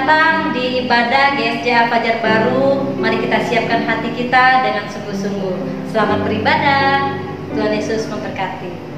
datang di ibadah GSJA Fajar Baru. Mari kita siapkan hati kita dengan sungguh-sungguh. Selamat beribadah. Tuhan Yesus memberkati.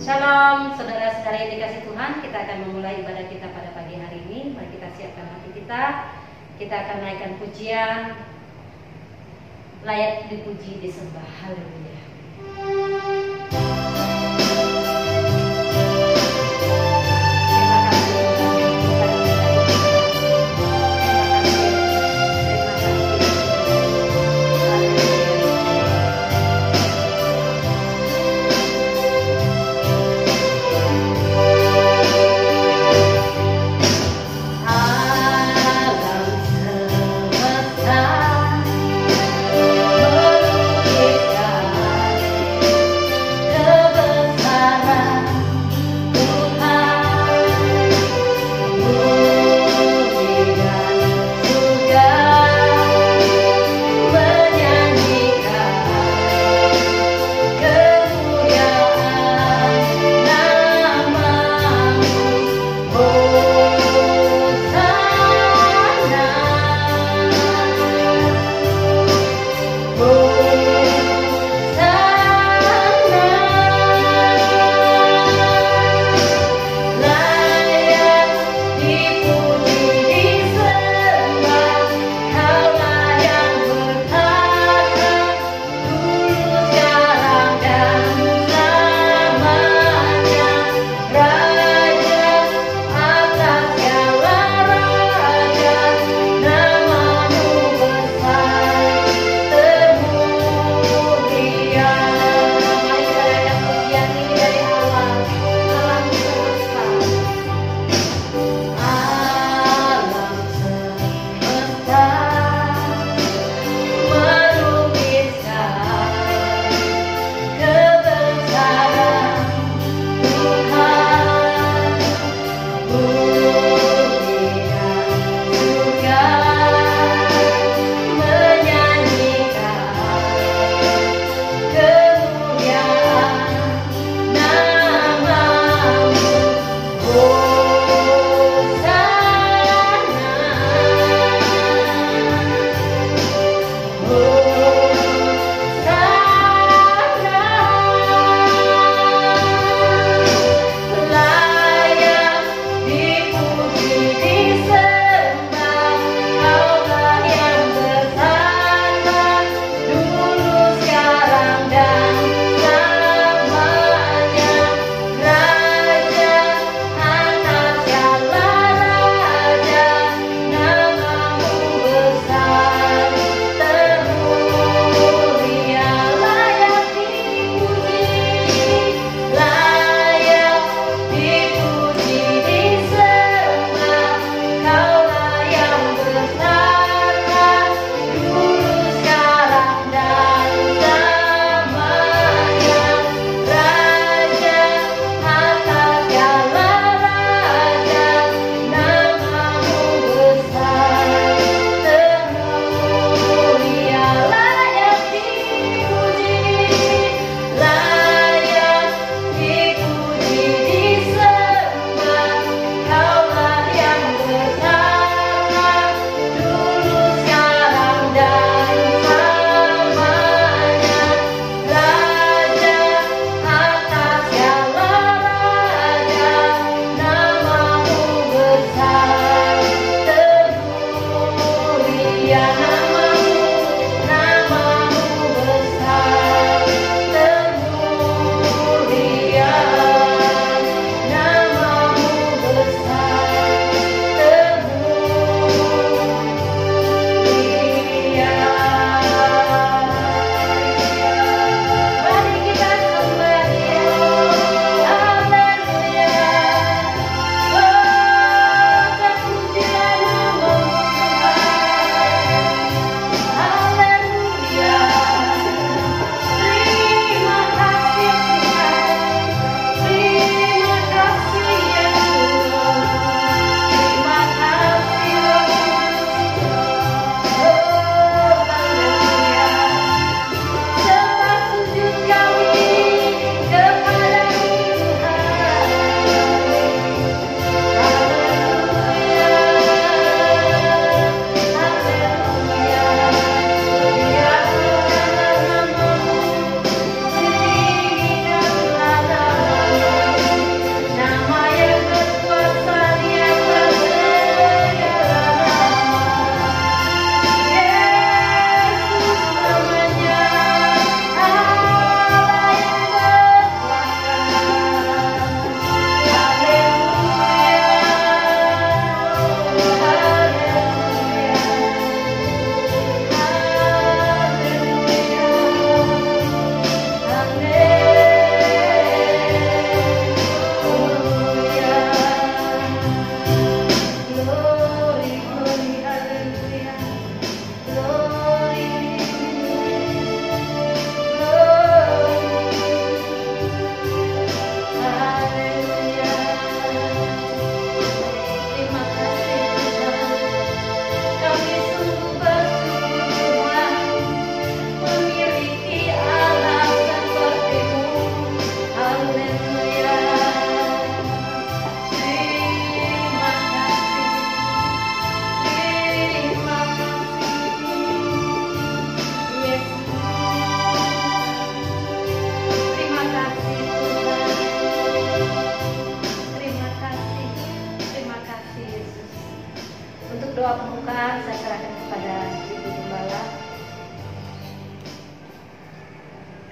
Shalom, saudara-saudara yang dikasih Tuhan. Kita akan memulai ibadah kita pada pagi hari ini. Mari kita siapkan hati kita. Kita akan naikkan pujian, layak dipuji, disembah. Haleluya. Alam semesta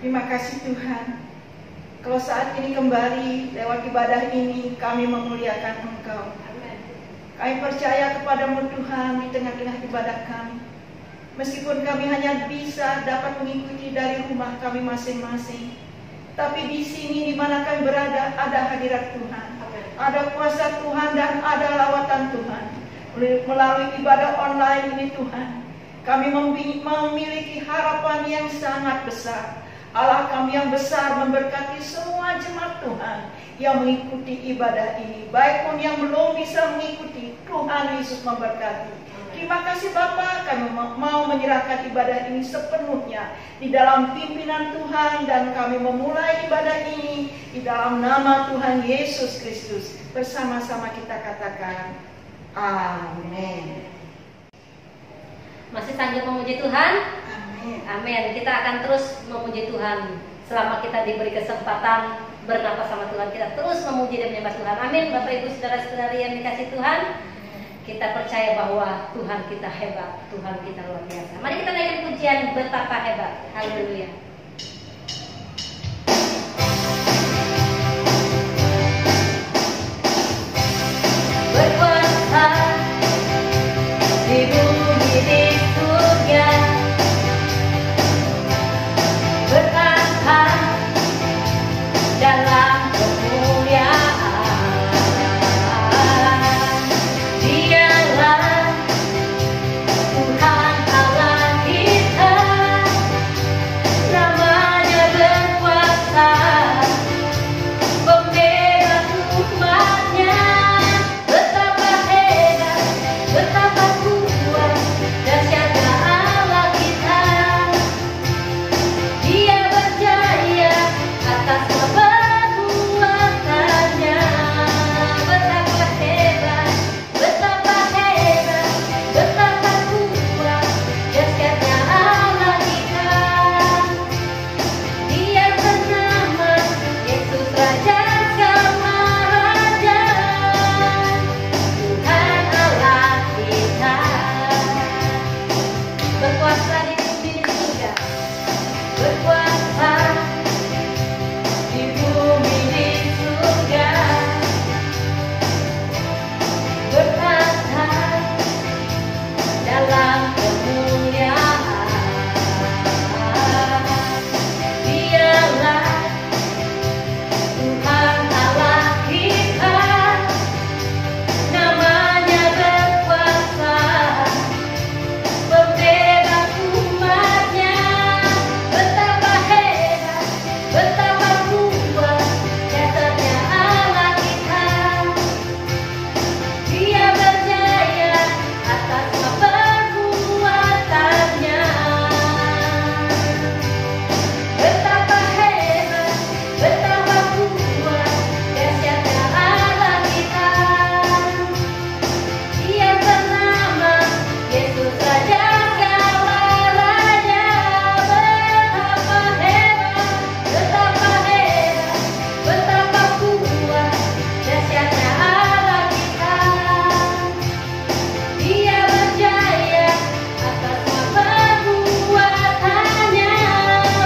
Terima kasih Tuhan. Kalau saat ini kembali lewat ibadah ini kami memuliakan Engkau. Kami percaya kepadamu Tuhan di tengah-tengah ibadah kami. Meskipun kami hanya bisa dapat mengikuti dari rumah kami masing-masing, tapi di sini di mana kami berada ada hadirat Tuhan, ada kuasa Tuhan dan ada lawatan Tuhan. Melalui ibadah online ini Tuhan, kami memiliki harapan yang sangat besar. Allah kami yang besar memberkati semua jemaat Tuhan yang mengikuti ibadah ini. Baik pun yang belum bisa mengikuti, Tuhan Yesus memberkati. Terima kasih Bapa, kami mau menyerahkan ibadah ini sepenuhnya di dalam pimpinan Tuhan, dan kami memulai ibadah ini di dalam nama Tuhan Yesus Kristus. Bersama-sama kita katakan amin. Masih sanggup memuji Tuhan? Amin. Kita akan terus memuji Tuhan selama kita diberi kesempatan bernapas sama Tuhan. Kita terus memuji dan menyembah Tuhan. Amin. Bapak Ibu saudara-saudari yang dikasih Tuhan, kita percaya bahwa Tuhan kita hebat, Tuhan kita luar biasa. Mari kita naikkan pujian betapa hebat. Haleluya. Berkuasa di bumi di surga, bertahan dalam kemuliaan. Dialah Tuhan Allah kita, namanya berkuasa, pembela umatnya. Betapa hebat, betapa kuat, dahsyatnya Allah kita. Dia berjaya atas perbuatannya. Betapa hebat, betapa hebat, betapa kuat, dahsyatnya Allah kita. Dia bernama Yesus Raja segala raja, Tuhan Allah kita. Berkuasa di bumi di surga, berkuasa di bumi di surga, berkata dalam kemuliaan. Dialah Tuhan Allah kita, namanya berkuasa, pembela umatnya. Betapa hebat, betapa kuat, dahsyatnya Allah kita. Dia berjaya atas perbuatannya. Betapa hebat, betapa kuat, dahsyatnya Allah kita. Dia bernama Yesus Raja segala raja. Betapa hebat, betapa hebat, betapa kuat, dahsyatnya Allah kita. Dia berjaya atas perbuatannya.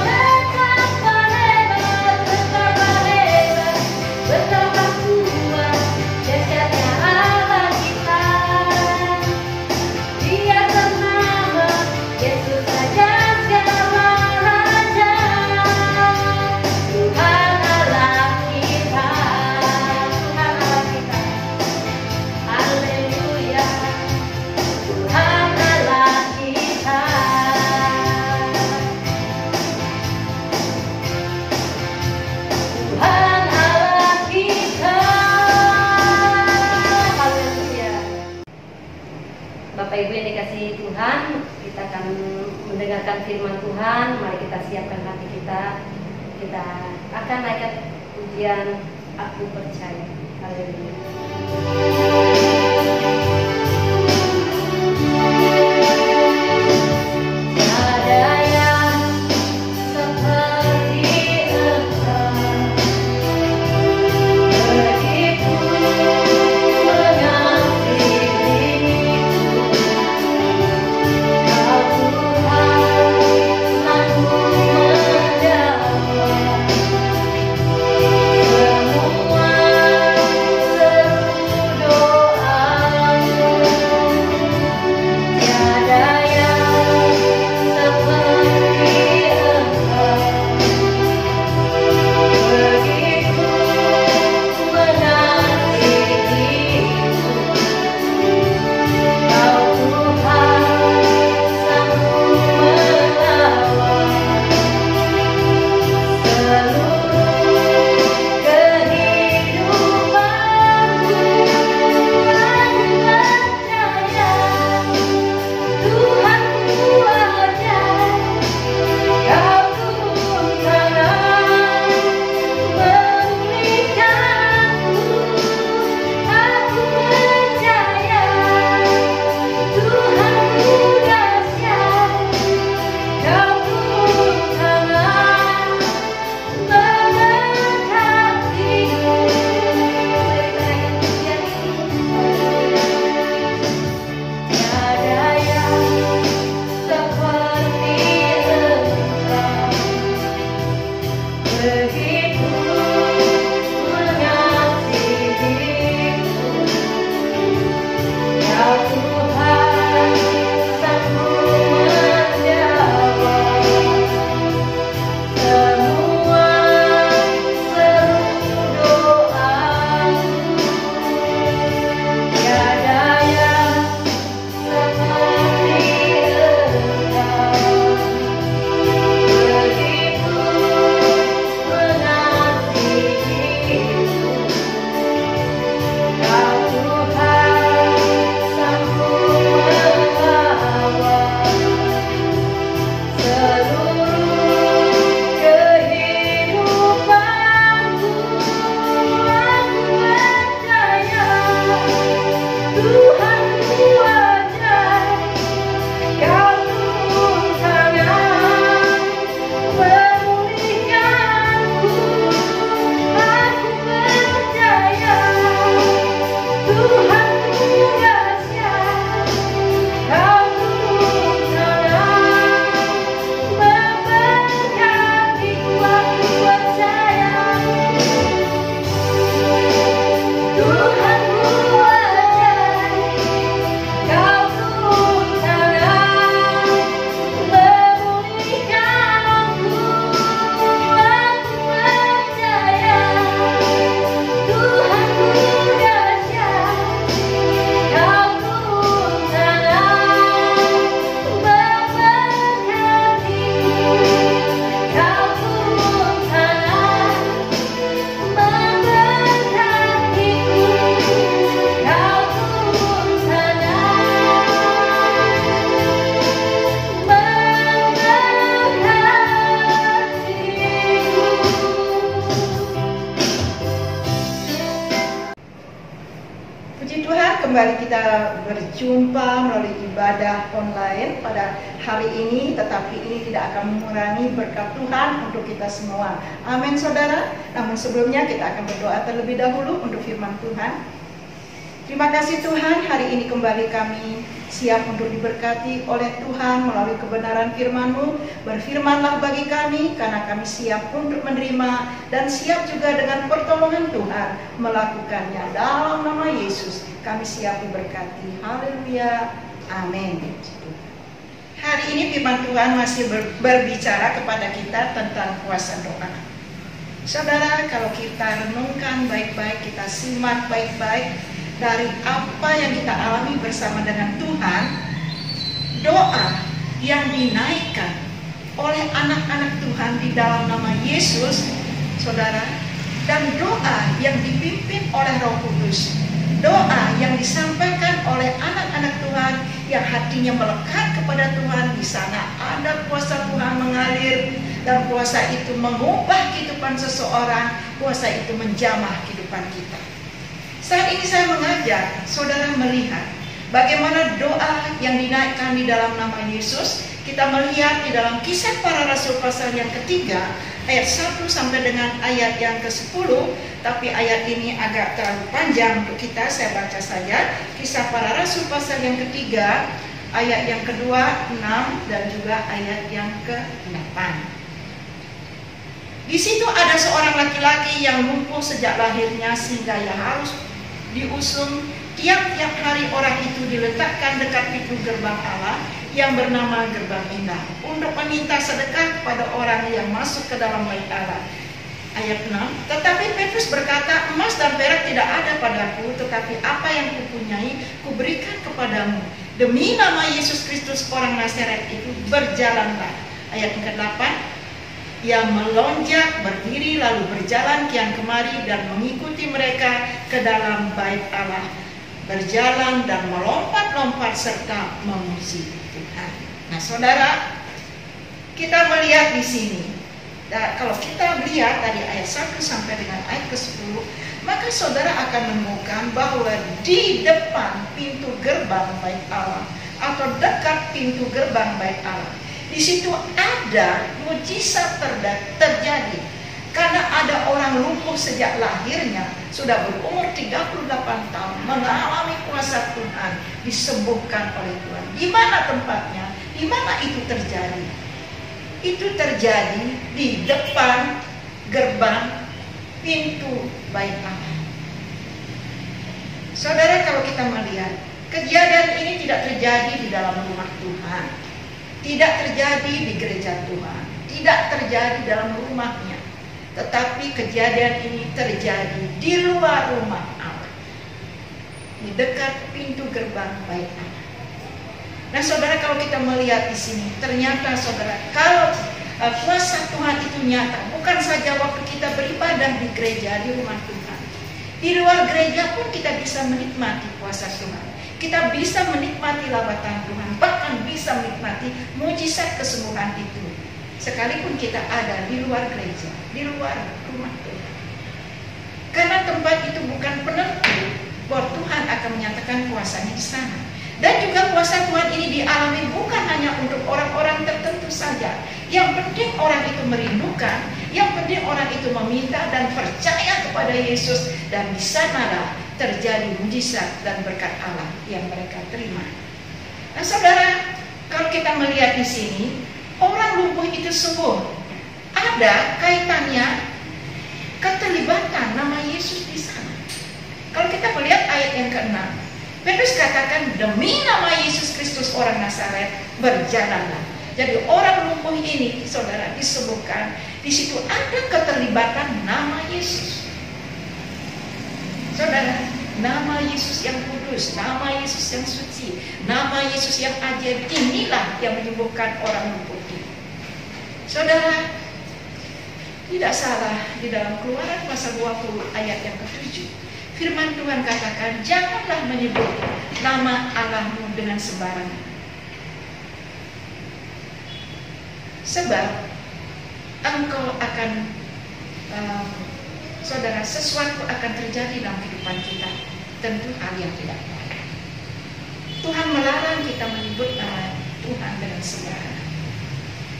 Betapa hebat, betapa hebat, betapa kuat, dahsyatnya Allah kita. Dia bernama Yesus Raja segala raja, Tuhan Allah kita. Tuhan Allah kita. Haleluya. Tuhan Allah kita. Tuhan Allah kita. Haleluya. Bapak Ibu yang dikasihi Tuhan, kita akan mendengarkan firman Tuhan. Mari kita siapkan hati kita. Kita akan naikkan pujian Aku Percaya. Haleluya. Ada yang seperti Engkau, begitu mengasihiku. Kau Tuhan, aku mendapat kembali kita berjumpa melalui ibadah online pada hari ini, tetapi ini tidak akan mengurangi berkat Tuhan untuk kita semua. Amin saudara. Namun sebelumnya kita akan berdoa terlebih dahulu untuk firman Tuhan. Terima kasih Tuhan, hari ini kembali kami siap untuk diberkati oleh Tuhan melalui kebenaran firman-Mu. Berfirmanlah bagi kami, karena kami siap untuk menerima dan siap juga dengan pertolongan Tuhan melakukannya. Dalam nama Yesus kami siap diberkati. Haleluya. Amin. Hari ini firman Tuhan masih berbicara kepada kita tentang kuasa doa. Saudara, kalau kita renungkan baik-baik, kita simak baik-baik dari apa yang kita alami bersama dengan Tuhan, doa yang dinaikkan oleh anak-anak Tuhan di dalam nama Yesus, saudara, dan doa yang dipimpin oleh Roh Kudus, doa yang disampaikan oleh anak-anak Tuhan yang hatinya melekat kepada Tuhan, di sana ada kuasa Tuhan mengalir, dan kuasa itu mengubah kehidupan seseorang, kuasa itu menjamah kehidupan kita. Saat ini saya mengajak saudara melihat bagaimana doa yang dinaikkan di dalam nama Yesus. Kita melihat di dalam Kisah Para Rasul pasal yang ketiga, ayat 1 sampai dengan ayat yang ke-10. Tapi ayat ini agak terlalu panjang untuk kita, saya baca saja. Kisah Para Rasul pasal yang ketiga, ayat yang kedua, 6, dan juga ayat yang ke-8. Di situ ada seorang laki-laki yang lumpuh sejak lahirnya, sehingga ia harus diusung. Tiap-tiap hari orang itu diletakkan dekat pintu gerbang Allah yang bernama Gerbang Indah untuk meminta sedekah kepada orang yang masuk ke dalam bait Allah. Ayat 6, tetapi Petrus berkata, emas dan perak tidak ada padaku, tetapi apa yang kupunyai kuberikan kepadamu. Demi nama Yesus Kristus orang Nazaret itu, berjalanlah. Ayat ke-8, ia melonjak, berdiri, lalu berjalan kian kemari dan mengikuti mereka ke dalam bait Allah, berjalan dan melompat-lompat serta memuji Tuhan. Nah saudara, kita melihat di sini, kalau kita melihat dari ayat 1 sampai dengan ayat ke-10, maka saudara akan menemukan bahwa di depan pintu gerbang bait Allah, atau dekat pintu gerbang bait Allah, di situ ada mujizat terjadi. Karena ada orang lumpuh sejak lahirnya, sudah berumur 38 tahun, mengalami kuasa Tuhan, disembuhkan oleh Tuhan. Di mana tempatnya? Di mana itu terjadi? Itu terjadi di depan gerbang pintu bait Allah. Saudara, kalau kita melihat, kejadian ini tidak terjadi di dalam rumah Tuhan, tidak terjadi di gereja Tuhan, tidak terjadi dalam rumahnya, tetapi kejadian ini terjadi di luar rumah Allah, di dekat pintu gerbang bait Allah. Nah saudara, kalau kita melihat di sini, ternyata saudara, kalau kuasa Tuhan itu nyata, bukan saja waktu kita beribadah di gereja, di rumah Tuhan, di luar gereja pun kita bisa menikmati kuasa Tuhan. Kita bisa menikmati lawatan Tuhan, bahkan bisa menikmati mujizat kesembuhan itu, sekalipun kita ada di luar gereja, di luar rumah Tuhan. Karena tempat itu bukan penentu bahwa Tuhan akan menyatakan kuasanya di sana. Dan juga kuasa Tuhan ini dialami bukan hanya untuk orang-orang tertentu saja. Yang penting orang itu merindukan, yang penting orang itu meminta dan percaya kepada Yesus, dan di sanalah terjadi mujizat dan berkat Allah yang mereka terima. Nah saudara, kalau kita melihat di sini, orang lumpuh itu sembuh, ada kaitannya, keterlibatan nama Yesus di sana. Kalau kita melihat ayat yang ke-6, Petrus katakan, demi nama Yesus Kristus orang Nazaret, berjalanlah. Jadi orang lumpuh ini, saudara, disembuhkan. Di situ ada keterlibatan nama Yesus. Saudara, nama Yesus yang kudus, nama Yesus yang suci, nama Yesus yang ajaib, inilah yang menyembuhkan orang lumpuh ini. Saudara, tidak salah di dalam Keluaran pasal 20 ayat yang ke-7. Firman Tuhan katakan, janganlah menyebut nama Allahmu dengan sembarangan. Sebab engkau akan, saudara, sesuatu akan terjadi dalam kehidupan kita, tentu hal yang tidak baik. Tuhan melarang kita menyebut nama Tuhan dengan sembarangan.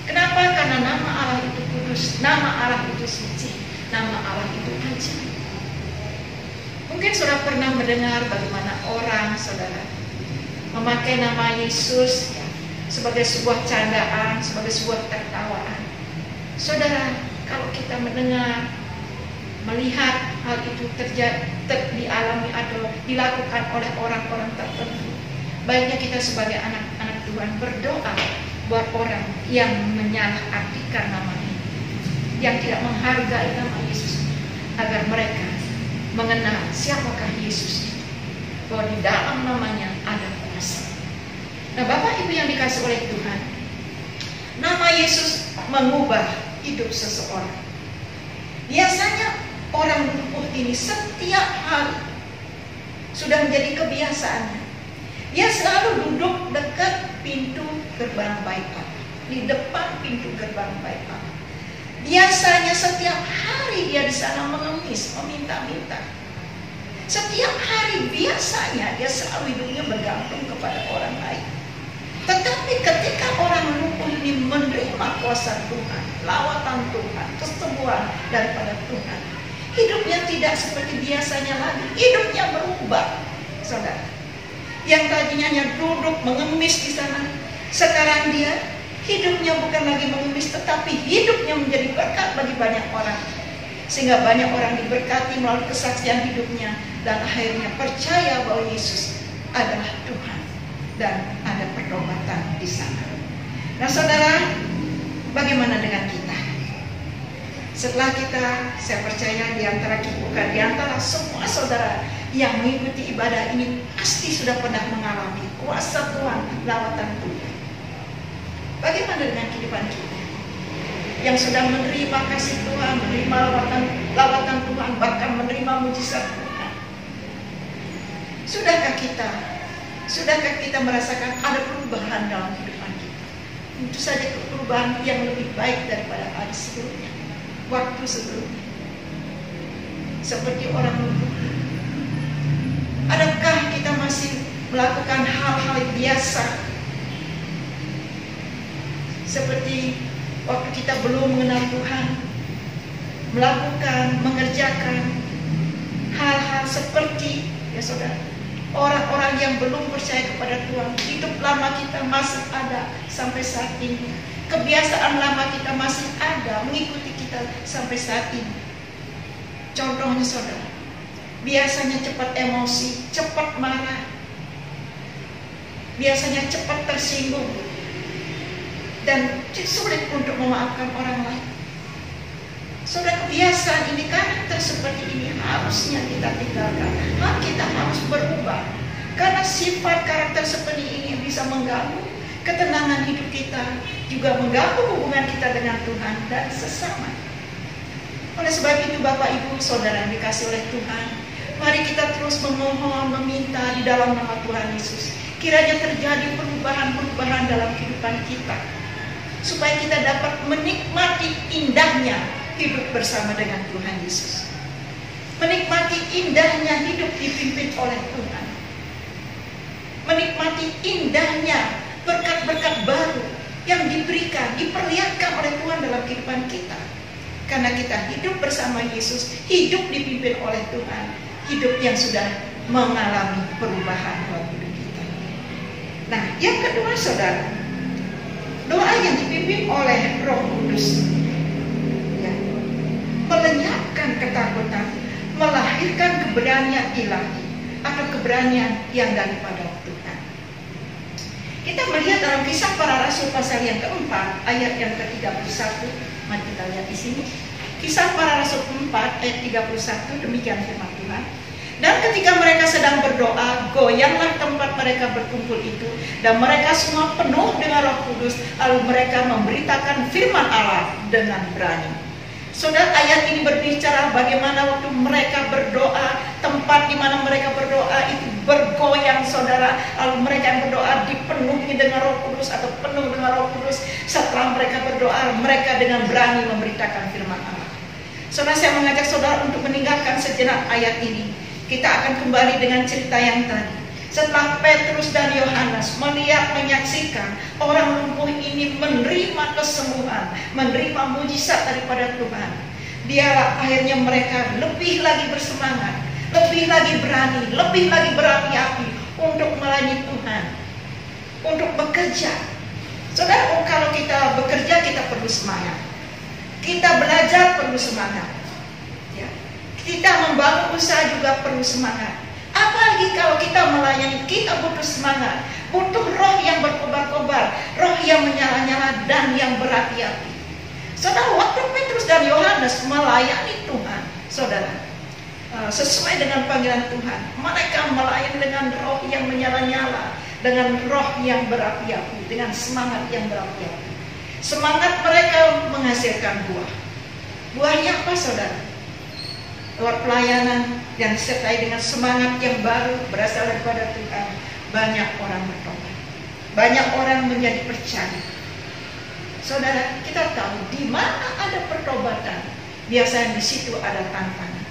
Kenapa? Karena nama Allah itu kudus, nama Allah itu suci, nama Allah itu ajaib. Mungkin saudara pernah mendengar bagaimana orang saudara memakai nama Yesus ya, sebagai sebuah candaan, sebagai sebuah tertawaan. Saudara, kalau kita mendengar, melihat hal itu terjadi, dialami atau dilakukan oleh orang-orang tertentu, baiknya kita sebagai anak-anak Tuhan berdoa buat orang yang menyalahartikan nama ini, yang tidak menghargai nama Yesus, agar mereka mengenal siapakah Yesus itu, bahwa di dalam namanya ada kuasa. Nah, Bapak Ibu yang dikasih oleh Tuhan, nama Yesus mengubah hidup seseorang. Biasanya orang lumpuh ini setiap hari sudah menjadi kebiasaannya. Dia selalu duduk dekat pintu gerbang bait Allah, di depan pintu gerbang bait Allah. Biasanya setiap hari dia di sana mengemis, meminta-minta. Setiap hari biasanya dia selalu hidupnya bergantung kepada orang lain. Tetapi ketika orang lumpuh ini menerima kuasa Tuhan, lawatan Tuhan, kesembuhan daripada Tuhan, hidupnya tidak seperti biasanya lagi. Hidupnya berubah, saudara. Yang tadinya hanya duduk mengemis di sana, sekarang dia hidupnya bukan lagi mengemis, tetapi hidupnya menjadi berkat bagi banyak orang. Sehingga banyak orang diberkati melalui kesaksian hidupnya, dan akhirnya percaya bahwa Yesus adalah Tuhan dan ada pertobatan di sana. Nah, saudara, bagaimana dengan kita? Setelah kita, saya percaya di antara kita, bukan di antara semua saudara yang mengikuti ibadah ini pasti sudah pernah mengalami kuasa Tuhan, lawatan Tuhan. Bagaimana dengan kehidupan kita yang sudah menerima kasih Tuhan, menerima lawatan Tuhan, bahkan menerima mujizat Tuhan? Sudahkah kita merasakan ada perubahan dalam kehidupan kita? Tentu saja perubahan yang lebih baik daripada hari sebelumnya, waktu sebelumnya. Seperti orang lumpuh, adakah kita masih melakukan hal-hal biasa seperti waktu kita belum mengenal Tuhan, mengerjakan hal-hal seperti, ya saudara, orang-orang yang belum percaya kepada Tuhan? Hidup lama kita masih ada sampai saat ini, kebiasaan lama kita masih ada mengikuti kita sampai saat ini. Contohnya saudara, biasanya cepat emosi, cepat marah, biasanya cepat tersinggung, dan sulit untuk memaafkan orang lain. Saudara, kebiasaan ini, karakter seperti ini harusnya kita tinggalkan. Kita harus berubah, karena sifat karakter seperti ini bisa mengganggu ketenangan hidup kita, juga mengganggu hubungan kita dengan Tuhan dan sesama. Oleh sebab itu, Bapak Ibu Saudara yang dikasih oleh Tuhan, mari kita terus memohon, meminta di dalam nama Tuhan Yesus, kiranya terjadi perubahan-perubahan dalam kehidupan kita, supaya kita dapat menikmati indahnya hidup bersama dengan Tuhan Yesus, menikmati indahnya hidup dipimpin oleh Tuhan, menikmati indahnya berkat-berkat baru yang diberikan, diperlihatkan oleh Tuhan dalam kehidupan kita. Karena kita hidup bersama Yesus, hidup dipimpin oleh Tuhan, hidup yang sudah mengalami perubahan dalam hidup kita. Nah, yang kedua saudara, doa yang dipimpin oleh Roh Kudus, ya, melenyapkan ketakutan, melahirkan keberanian ilahi atau keberanian yang daripada Tuhan. Kita melihat dalam Kisah Para Rasul pasal yang keempat, ayat yang ke-31. Mari kita lihat di sini. Kisah Para Rasul 4 ayat 31, demikian firman Tuhan. Dan ketika mereka sedang berdoa, goyanglah tempat mereka berkumpul itu, dan mereka semua penuh dengan Roh Kudus, lalu mereka memberitakan firman Allah dengan berani. Saudara, ayat ini berbicara bagaimana waktu mereka berdoa, tempat di mana mereka berdoa itu bergoyang, saudara. Lalu mereka berdoa dipenuhi dengan Roh Kudus atau penuh dengan Roh Kudus. Setelah mereka berdoa, mereka dengan berani memberitakan firman Allah. Saudara, saya mengajak saudara untuk meninggalkan sejenak ayat ini. Kita akan kembali dengan cerita yang tadi. Setelah Petrus dan Yohanes melihat, menyaksikan orang lumpuh ini menerima kesembuhan, menerima mujizat daripada Tuhan, dialah akhirnya mereka lebih lagi bersemangat, lebih lagi berani, lebih lagi berapi-api untuk melayani Tuhan, untuk bekerja. Saudara, kalau kita bekerja kita perlu semangat, kita belajar perlu semangat, ya. Kita membangun usaha juga perlu semangat. Apalagi kalau kita melayani, kita butuh semangat, butuh roh yang berkobar-kobar, roh yang menyala-nyala dan yang berapi-api. Saudara, waktu Petrus dan Yohanes melayani Tuhan, saudara, sesuai dengan panggilan Tuhan, mereka melayani dengan roh yang menyala-nyala, dengan roh yang berapi-api, dengan semangat yang berapi-api. Semangat mereka menghasilkan buah. Buahnya apa, saudara? Lewat pelayanan yang disertai dengan semangat yang baru berasal daripada Tuhan, banyak orang bertobat, banyak orang menjadi percaya. Saudara, kita tahu di mana ada pertobatan, biasanya di situ ada tantangan.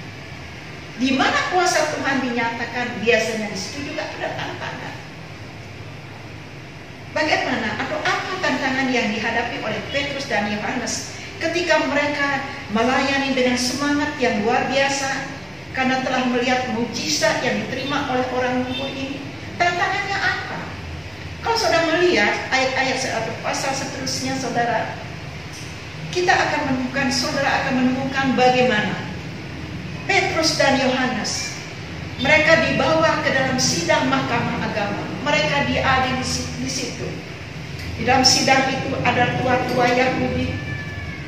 Di mana kuasa Tuhan dinyatakan, biasanya di situ juga ada tantangan. Bagaimana atau apa tantangan yang dihadapi oleh Petrus dan Yohanes ketika mereka melayani dengan semangat yang luar biasa karena telah melihat mujizat yang diterima oleh orang lumpuh ini? Tantangannya apa? Kalau saudara melihat ayat-ayat atau pasal seterusnya, saudara, kita akan menemukan bagaimana Petrus dan Yohanes, mereka dibawa ke dalam sidang mahkamah agama. Mereka diadili di situ. Di dalam sidang itu ada tua-tua Yahudi,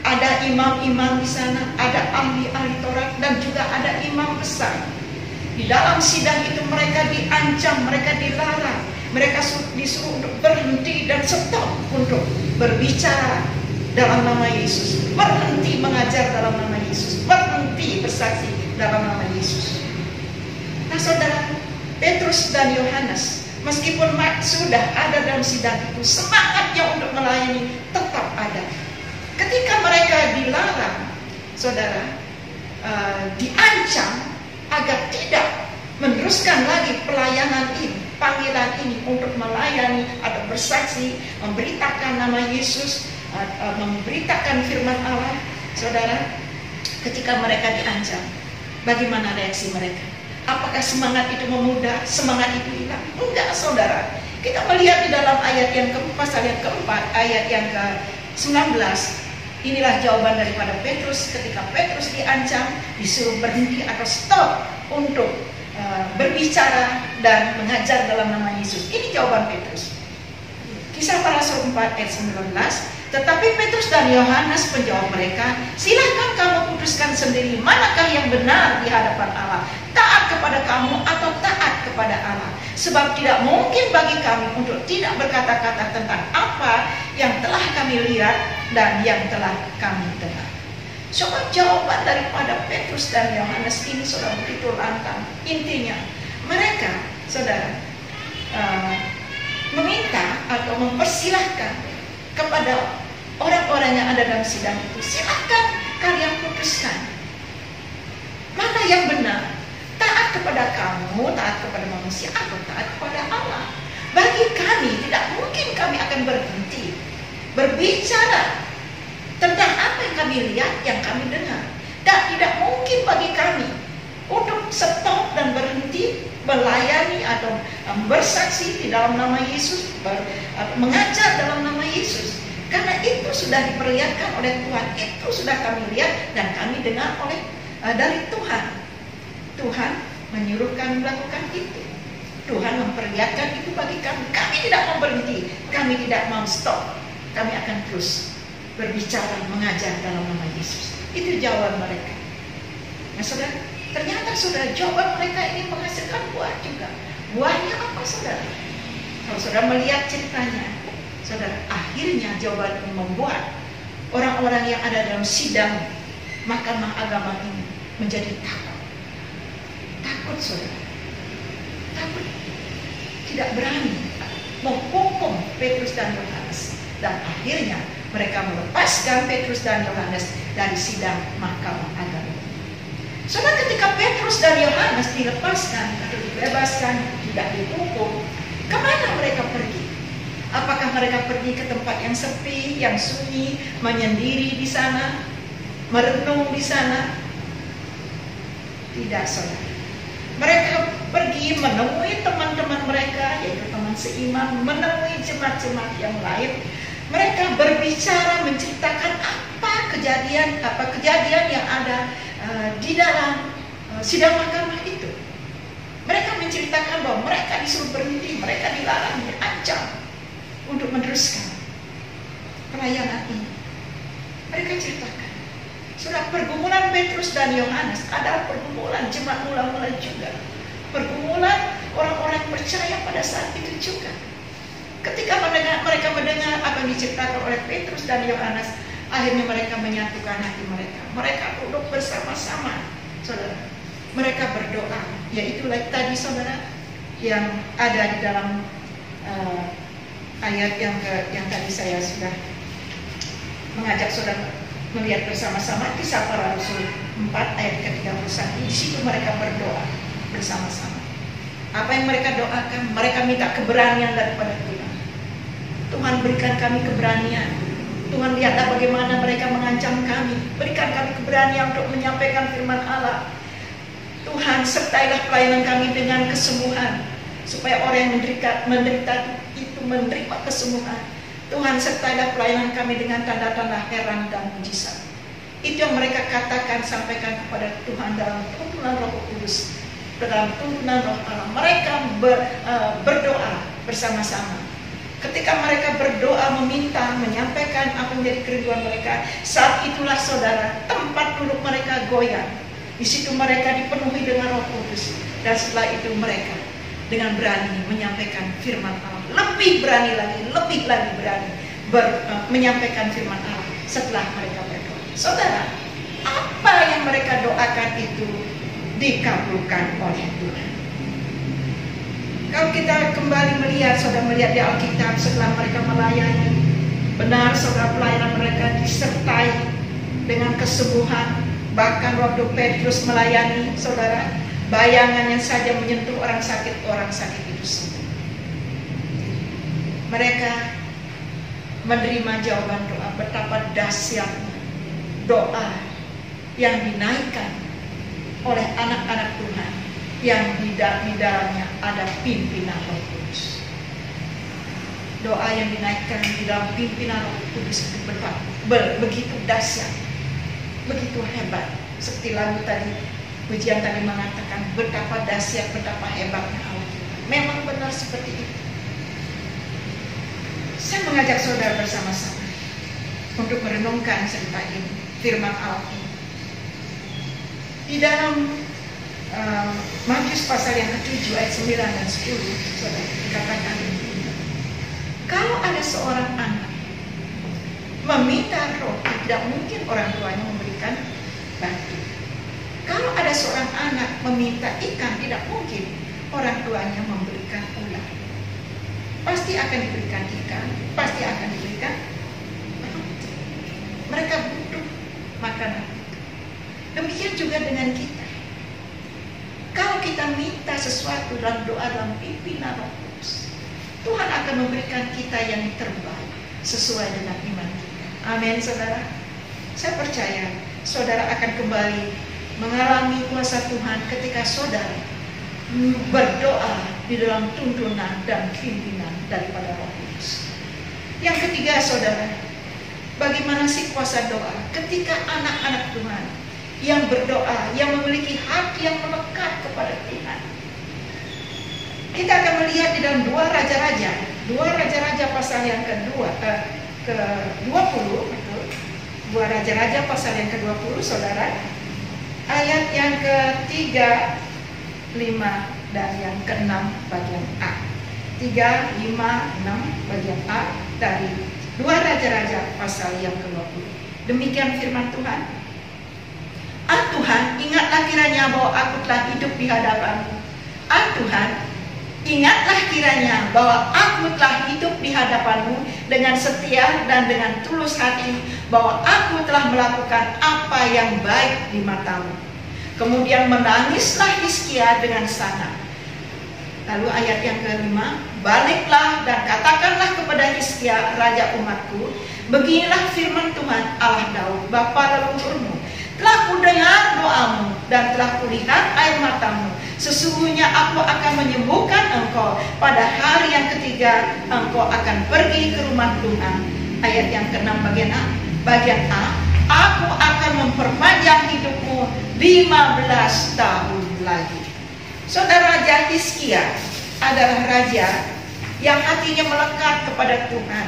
ada imam-imam di sana, ada ahli-ahli Taurat, dan juga ada imam besar. Di dalam sidang itu mereka diancam, mereka dilarang, mereka disuruh untuk berhenti dan stop untuk berbicara dalam nama Yesus, berhenti mengajar dalam nama Yesus, berhenti bersaksi dalam nama Yesus. Nah, saudara, Petrus dan Yohanes, meskipun sudah ada dalam sidang itu, semangatnya untuk melayani tetap ada. Ketika mereka dilarang, saudara, diancam agar tidak meneruskan lagi pelayanan ini, panggilan ini untuk melayani atau bersaksi, memberitakan nama Yesus, memberitakan firman Allah, saudara, ketika mereka diancam, bagaimana reaksi mereka? Apakah semangat itu memudar, semangat itu hilang? Enggak, saudara. Kita melihat di dalam ayat yang pasal yang keempat, ayat yang ke-19. Inilah jawaban daripada Petrus ketika Petrus diancam, disuruh berhenti atau stop untuk berbicara dan mengajar dalam nama Yesus. Ini jawaban Petrus. Kisah Para Rasul 4 ayat 19. Tetapi Petrus dan Yohanes menjawab mereka, silakan kamu putuskan sendiri manakah yang benar di hadapan Allah, taat kepada kamu atau taat kepada Allah. Sebab tidak mungkin bagi kami untuk tidak berkata-kata tentang apa yang telah kami lihat dan yang telah kami dengar. Sobat, jawaban daripada Petrus dan Yohanes ini saudara begitu lantang. Intinya mereka, saudara, meminta atau mempersilahkan kepada orang-orang yang ada dalam sidang itu, silakan kalian putuskan mana yang benar, taat kepada kamu, taat kepada manusia, atau taat kepada Allah. Bagi kami tidak mungkin kami akan berhenti berbicara tentang apa yang kami lihat, yang kami dengar, dan tidak mungkin bagi kami untuk stop dan berhenti melayani atau bersaksi di dalam nama Yesus, mengajar dalam nama Yesus. Karena itu sudah diperlihatkan oleh Tuhan, itu sudah kami lihat dan kami dengar dari Tuhan. Tuhan menyuruh kami melakukan itu. Tuhan memperlihatkan itu bagi kami. Kami tidak mau berhenti, kami tidak mau stop. Kami akan terus berbicara, mengajar dalam nama Yesus. Itu jawaban mereka. Nah, saudara, ternyata saudara, jawaban mereka ini menghasilkan buah juga. Buahnya apa, saudara? Kalau saudara melihat ceritanya, saudara, akhirnya jawaban ini membuat orang-orang yang ada dalam sidang mahkamah agama ini menjadi takut. Takut, saudara. Takut. Tidak berani menghukum Petrus dan Yohanes. Dan akhirnya mereka melepaskan Petrus dan Yohanes dari sidang mahkamah agama. Saudara, ketika Petrus dan Yohanes dilepaskan atau dibebaskan tidak dihukum, kemana mereka pergi? Apakah mereka pergi ke tempat yang sepi, yang sunyi, menyendiri di sana, merenung di sana? Tidak, saudara. Mereka pergi menemui teman-teman mereka, yaitu teman seiman, menemui jemaat-jemaat yang lain. Mereka berbicara, menceritakan apa kejadian yang ada di dalam sidang mahkamah itu. Mereka menceritakan bahwa mereka disuruh berhenti, mereka dilarang, diancam untuk meneruskan pelayanan ini. Mereka ceritakan, sudah pergumulan Petrus dan Yohanes adalah pergumulan jemaat mula-mula juga, pergumulan orang-orang percaya pada saat itu juga. Ketika mereka mendengar apa yang diceritakan oleh Petrus dan Yohanes, akhirnya mereka menyatukan hati mereka. Mereka duduk bersama-sama, saudara. Mereka berdoa, yaitu tadi saudara yang ada di dalam ayat yang tadi saya sudah mengajak saudara melihat bersama-sama, Kisah Para Rasul 4 ayat ke-31. Di situ mereka berdoa bersama-sama. Apa yang mereka doakan? Mereka minta keberanian daripada Tuhan. Tuhan, berikan kami keberanian. Tuhan, lihatlah bagaimana mereka mengancam kami. Berikan kami keberanian untuk menyampaikan firman Allah. Tuhan, sertailah pelayanan kami dengan kesembuhan, supaya orang yang menderita itu menerima kesembuhan. Tuhan, sertailah pelayanan kami dengan tanda-tanda heran dan mujizat. Itu yang mereka katakan, sampaikan kepada Tuhan dalam tuntunan Roh Kudus, dalam tuntunan Roh Allah. Mereka berdoa bersama-sama. Ketika mereka berdoa, meminta, menyampaikan apa yang menjadi kerinduan mereka, saat itulah saudara, tempat duduk mereka goyang. Di situ mereka dipenuhi dengan Roh Kudus, dan setelah itu mereka dengan berani menyampaikan firman Allah. Lebih berani lagi berani menyampaikan firman Allah setelah mereka berdoa. Saudara, apa yang mereka doakan itu dikabulkan oleh Tuhan. Kalau kita kembali melihat, saudara melihat di Alkitab setelah mereka melayani, benar saudara, pelayanan mereka disertai dengan kesembuhan. Bahkan waktu Petrus melayani, saudara, bayangannya saja menyentuh orang sakit itu sembuh. Mereka menerima jawaban doa. Betapa dahsyatnya doa yang dinaikkan oleh anak-anak Tuhan yang di dalamnya ada pimpinan Roh Kudus. Doa yang dinaikkan di dalam pimpinan Roh Kudus itu begitu dahsyat, begitu hebat. Seperti lagu tadi, pujian tadi mengatakan betapa dahsyat, betapa hebatnya Allah. Memang benar seperti itu. Saya mengajak saudara bersama-sama untuk merenungkan cerita ini, firman Allah ini. Di dalam Matius pasal yang ke-7 ayat 9 dan 10, saudara, dikatakan kalau ada seorang anak meminta roti, tidak mungkin orang tuanya memberikan batu. Kalau ada seorang anak meminta ikan, tidak mungkin orang tuanya memberikan ular. Pasti akan diberikan ikan, pasti akan diberikan roti. Mereka butuh makanan. Demikian juga dengan kita. Kalau kita minta sesuatu dalam doa, dalam pimpinan Roh Kudus, Tuhan akan memberikan kita yang terbaik sesuai dengan iman kita. Amin, saudara. Saya percaya saudara akan kembali mengalami kuasa Tuhan ketika saudara berdoa di dalam tuntunan dan pimpinan daripada Roh Kudus. Yang ketiga, saudara, bagaimana sih kuasa doa ketika anak-anak Tuhan yang berdoa, yang memiliki hati yang melekat kepada Tuhan. Kita akan melihat di dalam 2 Raja-Raja pasal yang ke-20, 2 Raja-Raja pasal yang ke-20, saudara, ayat yang ke-3, 5 dan yang ke-6 bagian A. 3, 5, 6 bagian A dari 2 Raja-Raja pasal yang ke-20. Demikian firman Tuhan. Ah Tuhan, ingatlah kiranya bahwa aku telah hidup di hadapan-Mu. Ah Tuhan, ingatlah kiranya bahwa aku telah hidup di hadapan-Mu dengan setia dan dengan tulus hati, bahwa aku telah melakukan apa yang baik di mata-Mu. Kemudian menangislah Hizkia dengan sangat. Lalu ayat yang kelima, baliklah dan katakanlah kepada Hizkia raja umatku, beginilah firman Tuhan Allah Daud bapa leluhurmu, telah kudengar doamu dan telah kulihat air matamu. Sesungguhnya aku akan menyembuhkan engkau. Pada hari yang ketiga engkau akan pergi ke rumah Tuhan. Ayat yang ke-6 bagian A, aku akan memperpanjang hidupmu 15 tahun lagi. Saudara, Raja Hizkia adalah raja yang hatinya melekat kepada Tuhan.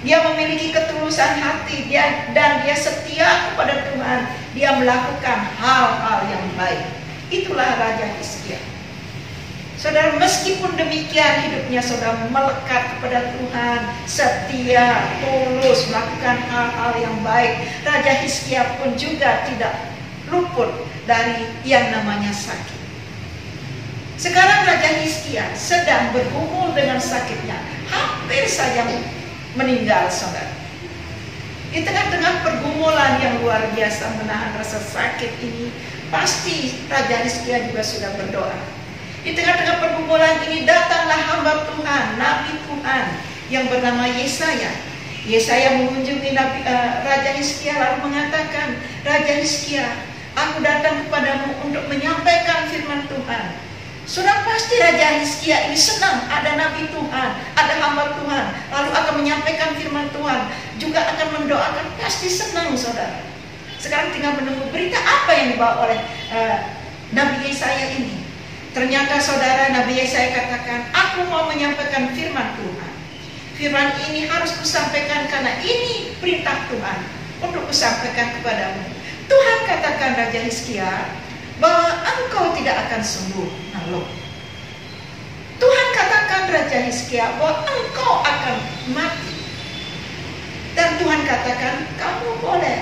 Dia memiliki ketulusan hati dan dia setia kepada Tuhan. Dia melakukan hal-hal yang baik. Itulah Raja Hizkia. Saudara, meskipun demikian hidupnya saudara melekat kepada Tuhan, setia, tulus, melakukan hal-hal yang baik, Raja Hizkia pun juga tidak luput dari yang namanya sakit. Sekarang Raja Hizkia sedang bergumul dengan sakitnya, hampir saja meninggal, saudara. Di tengah-tengah pergumulan yang luar biasa menahan rasa sakit ini, pasti Raja Hizkia juga sudah berdoa. Di tengah-tengah pergumulan ini datanglah hamba Tuhan, Nabi Tuhan yang bernama Yesaya. Yesaya mengunjungi Raja Hizkia lalu mengatakan, Raja Hizkia, aku datang kepadamu untuk menyampaikan firman Tuhan. Sudah pasti Raja Hizkia ini senang ada Nabi Tuhan, ada hamba Tuhan, lalu akan menyampaikan firman Tuhan, juga akan mendoakan, pasti senang, saudara. Sekarang tinggal menunggu berita apa yang dibawa oleh Nabi Yesaya ini. Ternyata saudara, Nabi Yesaya katakan, aku mau menyampaikan firman Tuhan. Firman ini harus kusampaikan karena ini perintah Tuhan untuk kusampaikan kepadamu. Tuhan katakan Raja Hizkia bahwa engkau tidak akan sembuh. Nah, loh. Tuhan katakan Raja Hizkia bahwa engkau akan mati. Dan Tuhan katakan kamu boleh,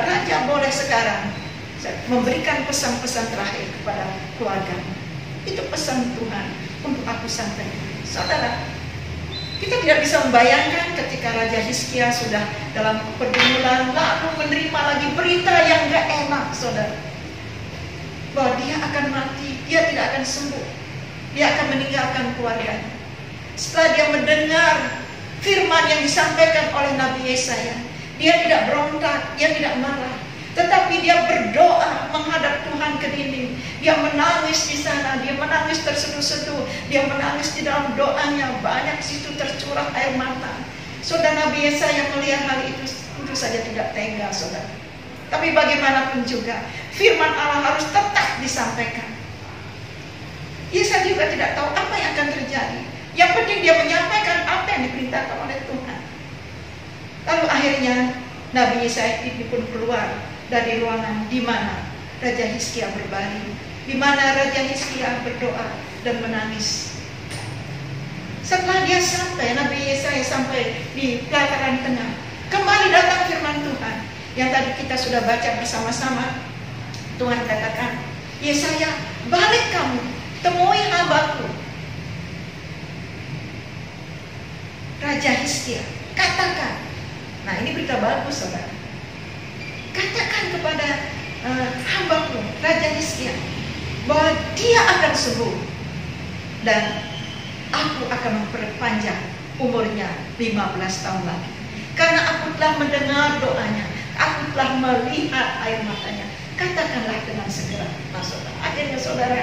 Raja boleh sekarang memberikan pesan-pesan terakhir kepada keluargamu. Itu pesan Tuhan untuk aku sampaikan. Saudara, kita tidak bisa membayangkan ketika Raja Hizkia sudah dalam pergumulan lalu menerima lagi berita yang gak enak, saudara, bahwa dia akan mati, dia tidak akan sembuh, dia akan meninggalkan keluarganya. Setelah dia mendengar firman yang disampaikan oleh Nabi Yesaya, dia tidak berontak, dia tidak marah, tetapi dia berdoa menghadap Tuhan ke dinding. Dia menangis di sana, dia menangis terseduh-seduh, dia menangis di dalam doanya, banyak situ tercurah air mata. Saudara, Nabi Yesaya melihat hal itu tentu saja tidak tega, saudara. Tapi bagaimanapun juga firman Allah harus tetap disampaikan. Yesaya juga tidak tahu apa yang akan terjadi. Yang penting dia menyampaikan apa yang diperintahkan oleh Tuhan. Lalu akhirnya Nabi Yesaya ini pun keluar dari ruangan di mana Raja Hizkia berbaring, di mana Raja Hizkia berdoa dan menangis. Setelah dia sampai, Nabi Yesaya sampai di pelataran tengah, kembali datang firman Tuhan yang tadi kita sudah baca bersama-sama. Tuhan katakan, Yesaya, balik kamu, temui hambaku Raja Hizkia, katakan. Nah, ini berita bagus, saudara. Katakan kepada hambaku Raja Hizkia bahwa dia akan sembuh dan aku akan memperpanjang umurnya 15 tahun lagi. Karena aku telah mendengar doanya, aku telah melihat air matanya. Katakanlah dengan segera, saudara. Akhirnya saudara,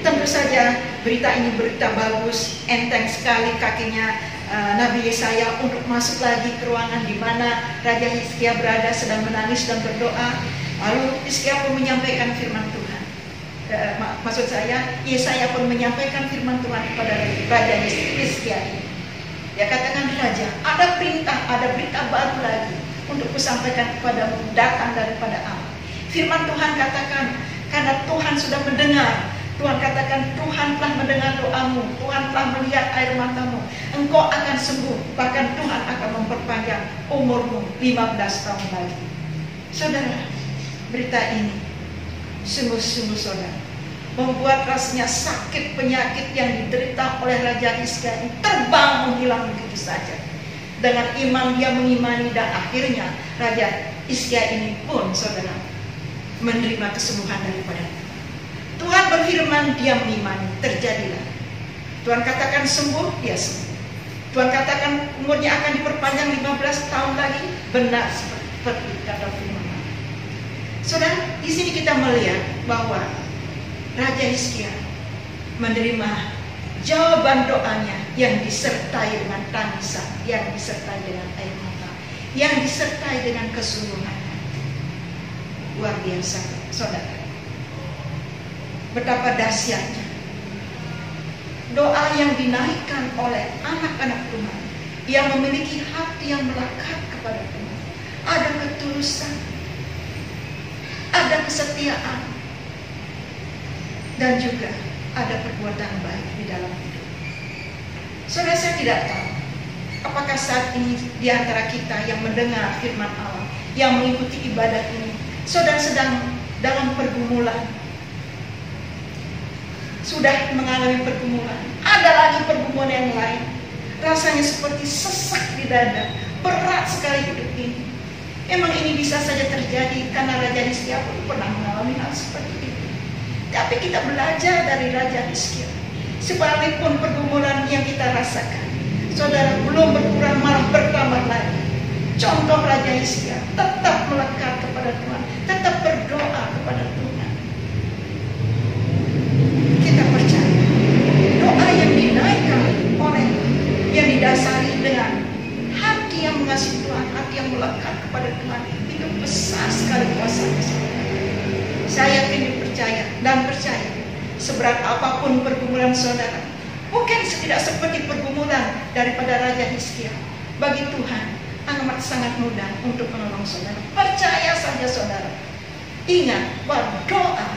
tentu saja berita ini berita bagus, enteng sekali kakinya Nabi Yesaya untuk masuk lagi ke ruangan di mana Raja Hizkia berada sedang menangis dan berdoa. Lalu Hizkia pun menyampaikan firman Tuhan. Maksud saya, Yesaya pun menyampaikan firman Tuhan kepada Raja Hizkia ini. Dia katakan, Raja, ada perintah, ada berita baru lagi untuk kusampaikan kepadamu, datang daripada Allah. Firman Tuhan katakan, karena Tuhan sudah mendengar. Tuhan katakan, Tuhan telah mendengar doamu, Tuhan telah melihat air matamu, engkau akan sembuh, bahkan Tuhan akan memperpanjang umurmu 15 tahun lagi. Saudara, berita ini sungguh-sungguh saudara membuat rasanya sakit penyakit yang diderita oleh Raja Hizkia ini terbang menghilang begitu saja. Dengan iman dia mengimani dan akhirnya Raja Hizkia ini pun saudara menerima kesembuhan daripada Tuhan. Tuhan berfirman, dia mengimani, terjadilah. Tuhan katakan sembuh, dia sembuh. Tuhan katakan umurnya akan diperpanjang 15 tahun lagi, benar seperti kata firman. Saudara, di sini kita melihat bahwa Raja Hizkia menerima jawaban doanya yang disertai dengan tangisan, yang disertai dengan air mata, yang disertai dengan kesungguhan. Luar biasa, saudara. Betapa dahsyatnya doa yang dinaikkan oleh anak-anak Tuhan yang memiliki hati yang melekat kepada Tuhan. Ada ketulusan, ada kesetiaan, dan juga ada perbuatan baik di dalam hidup. Saudara, saya tidak tahu apakah saat ini di antara kita yang mendengar firman Allah, yang mengikuti ibadah ini, saudara sedang dalam pergumulan, sudah mengalami pergumulan, ada lagi pergumulan yang lain, rasanya seperti sesak di dada, berat sekali hidup ini. Memang ini bisa saja terjadi karena Raja Hizkia pun pernah mengalami hal seperti itu. Tapi kita belajar dari Raja Hizkia. Sekalipun pergumulan yang kita rasakan, saudara, belum berkurang, malah bertambah lagi. Contoh Raja Hizkia tetap melekat kepada Tuhan, tetap berdoa kepada Tuhan. Kita percaya doa yang dinaikkan oleh, yang didasari dengan hati yang mengasihi Tuhan, hati yang melekat kepada Tuhan, itu besar sekali kuasanya. Saya yakin, percaya dan percaya, seberat apapun pergumulan saudara, mungkin tidak seperti pergumulan daripada Raja Hizkia, bagi Tuhan amat sangat mudah untuk menolong saudara. Percaya saja saudara. Ingat bahwa doa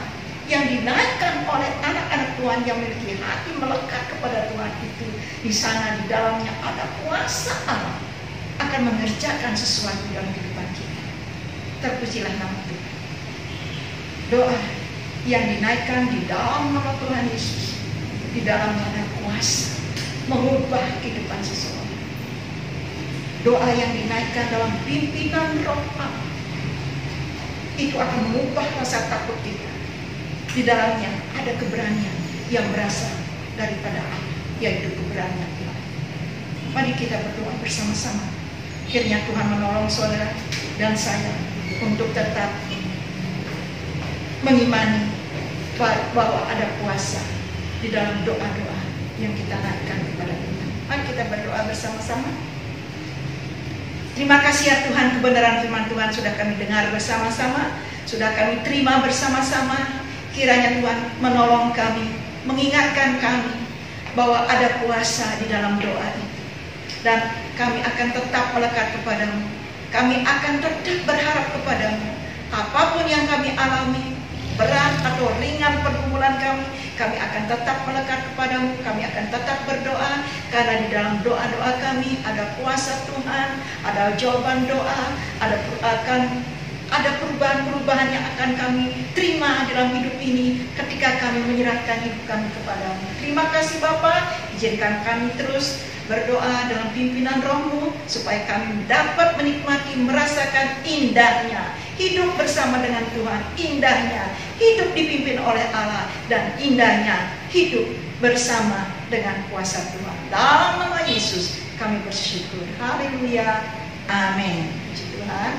yang dinaikkan oleh anak-anak Tuhan yang memiliki hati melekat kepada Tuhan itu, di sana di dalamnya ada kuasa Allah akan mengerjakan sesuatu dalam kehidupan kita. Terpujilah nama Tuhan. Doa yang dinaikkan di dalam nama Tuhan Yesus, di dalamnya ada kuasa mengubah kehidupan seseorang. Doa yang dinaikkan dalam pimpinan Roh Allah itu akan mengubah rasa takut kita. Di dalamnya ada keberanian yang berasal daripada Allah, yaitu keberanian Tuhan. Mari kita berdoa bersama-sama. Akhirnya Tuhan menolong saudara dan saya untuk tetap mengimani bahwa ada kuasa di dalam doa-doa yang kita naikkan kepada Tuhan. Mari kita berdoa bersama-sama. Terima kasih ya Tuhan, kebenaran firman Tuhan sudah kami dengar bersama-sama, sudah kami terima bersama-sama. Kiranya Tuhan menolong kami, mengingatkan kami bahwa ada kuasa di dalam doa itu. Dan kami akan tetap melekat kepadamu. Kami akan tetap berharap kepadamu. Apapun yang kami alami, berat atau ringan pergumulan kami akan tetap melekat kepadamu. Kami akan tetap berdoa, karena di dalam doa-doa kami ada kuasa Tuhan, ada jawaban doa, ada perubahan-perubahan yang akan kami terima dalam hidup ini ketika kami menyerahkan hidup kami kepadamu. Terima kasih Bapa, izinkan kami terus berdoa dalam pimpinan Roh-Mu supaya kami dapat menikmati, merasakan indahnya hidup bersama dengan Tuhan, indahnya hidup dipimpin oleh Allah, dan indahnya hidup bersama dengan kuasa Tuhan. Dalam nama Yesus kami bersyukur. Haleluya. Amin. Puji Tuhan.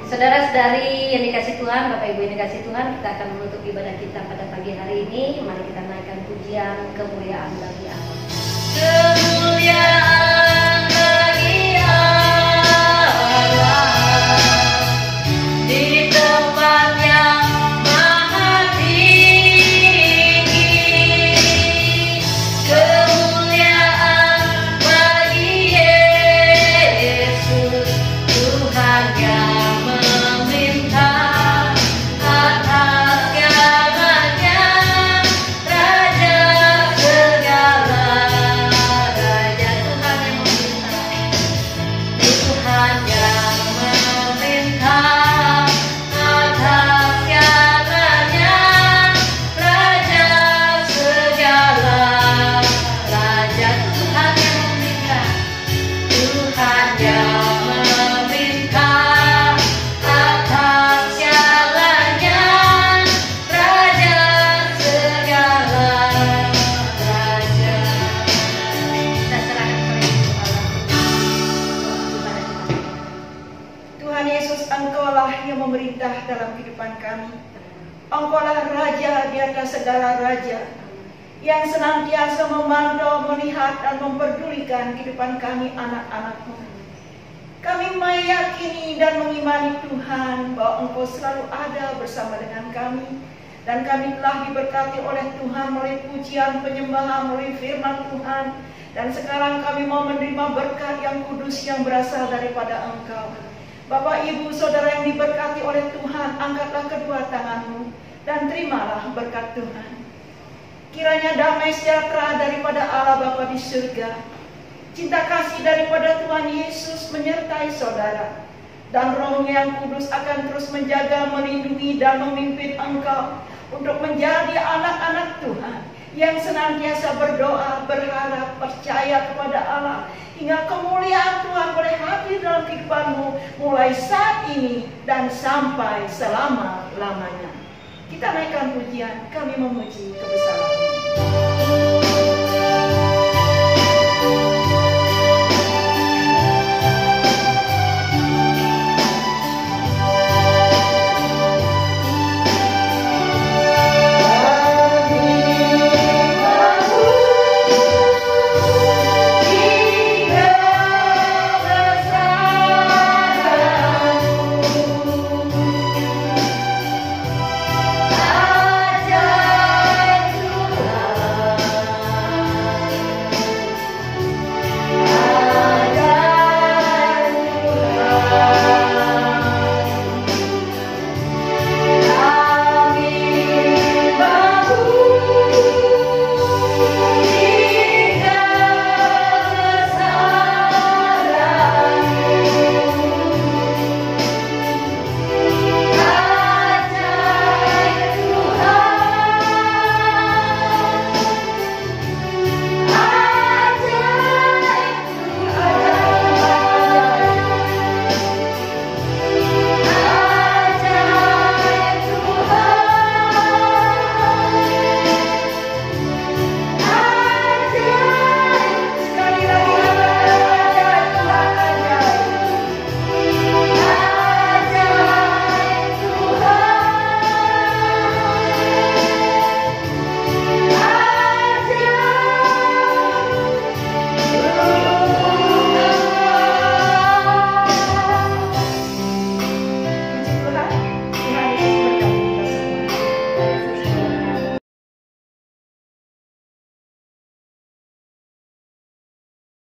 Saudara-saudari yang dikasih Tuhan, Bapak Ibu yang dikasih Tuhan, kita akan menutup ibadah kita pada pagi hari ini. Mari kita naikkan pujian kemuliaan bagi Allah. Kemuliaan bagi Allah di tempat yang maha tinggi. Tuhan kami. Engkaulah Raja di atas segala raja, yang senantiasa memantau, melihat, dan memperdulikan kehidupan kami anak-anak-Mu. Kami meyakini dan mengimani Tuhan bahwa Engkau selalu ada bersama dengan kami, dan kami telah diberkati oleh Tuhan melalui pujian, penyembahan, melalui firman Tuhan. Dan sekarang kami mau menerima berkat yang kudus yang berasal daripada Engkau. Bapak, Ibu, Saudara yang diberkati oleh Tuhan, angkatlah kedua tanganmu dan terimalah berkat Tuhan. Kiranya damai sejahtera daripada Allah Bapa di surga, cinta kasih daripada Tuhan Yesus menyertai saudara, dan Roh-Nya yang kudus akan terus menjaga, melindungi, dan memimpin engkau untuk menjadi anak-anak Tuhan yang senantiasa berdoa, berharap, percaya kepada Allah, hingga kemuliaan Tuhan boleh hadir dalam kehidupanmu mulai saat ini dan sampai selama-lamanya. Kita naikkan pujian, kami memuji kebesaran-Mu.